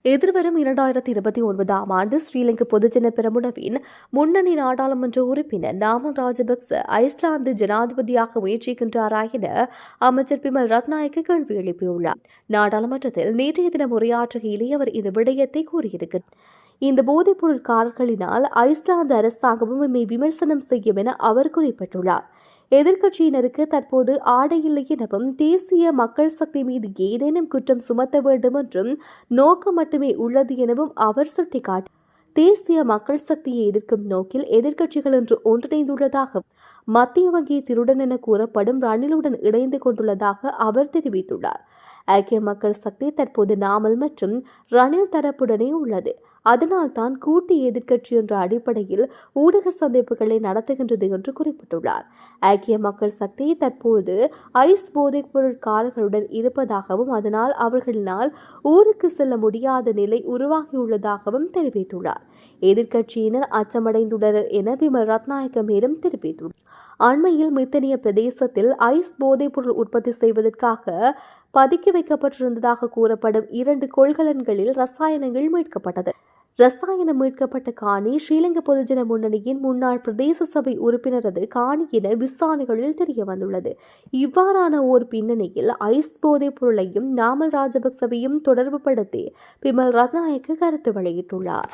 எதிர்வரும் 2029ஆம் ஆண்டு ஸ்ரீலங்கா பொதுஜன பெரமுனவின் முன்னணி நாடாளுமன்ற உறுப்பினர் நாமல் ராஜபக்ச ஐஸ்லாந்து ஜனாதிபதியாக முயற்சிக்கின்றாரா என அமைச்சர் பிமல் ரத்நாயக்க கேள்வி எழுப்பியுள்ளார். நாடாளுமன்றத்தில் நேற்றைய தினம் உரையாற்றுகையிலே அவர் இந்த விடயத்தை கூறியிருக்கிறார். இந்த போதைப்பொருட்காரர்களினால் ஐஸ்லாந்து அரசாங்கமும் இம்மை விமர்சனம் செய்யும் என அவர் குறிப்பிட்டுள்ளார். எதிர்க்கட்சியினருக்கு தற்போது ஆடையில்லை எனவும் தேசிய மக்கள் சக்தி மீது ஏதேனும் குற்றம் சுமத்த வேண்டும் என்றும் நோக்கம் மட்டுமே உள்ளது எனவும் அவர் சுட்டிக்காட்டினார். தேசிய மக்கள் சக்தியை எதிர்க்கும் நோக்கில் எதிர்க்கட்சிகள் இன்று ஒன்றிணைந்துள்ளதாக மத்திய வங்கி திருடன் என கூறப்படும் ரணிலுடன் இணைந்து கொண்டுள்ளதாக அவர் தெரிவித்துள்ளார். ஐக்கிய மக்கள் சக்தி தற்போது நாமல் மற்றும் ரணில் தரப்புடனே உள்ளது. அதனால்தான் கூட்டு எதிர்க்கட்சி என்ற அடிப்படையில் ஊடக சந்திப்புகளை நடத்துகின்றது என்று குறிப்பிட்டுள்ளார். ஐக்கிய மக்கள் சக்தி தற்போது ஐஸ் போதைப் பொருட்காரர்களுடன் இருப்பதாகவும் அதனால் அவர்களினால் ஊருக்கு செல்ல முடியாத நிலை உருவாகியுள்ளதாகவும் தெரிவித்துள்ளார். எதிர்க்கட்சியினர் அச்சமடைந்துள்ளனர் என பிமல் ரத்நாயக்க மேலும் தெரிவித்துள்ளார். அண்மையில் மித்தனிய பிரதேசத்தில் ஐஸ் போதைப் பொருள் உற்பத்தி செய்வதற்காக பதுக்கி வைக்கப்பட்டிருந்ததாக கூறப்படும் 2 கொள்கலன்களில் ரசாயனங்கள் மீட்கப்பட்டது. ரசாயனம் மீட்கப்பட்ட காணி ஸ்ரீலங்கா பொதுஜன முன்னணியின் முன்னாள் பிரதேச சபை உறுப்பினரது காணி என விசாரணைகளில் தெரிய வந்துள்ளது. இவ்வாறான ஓர் பின்னணியில் ஐஸ் போதைப் பொருளையும் நாமல் ராஜபக்சவையும் தொடர்புபடுத்தி பிமல் ரத்நாயக்க கருத்து வெளியிட்டுள்ளார்.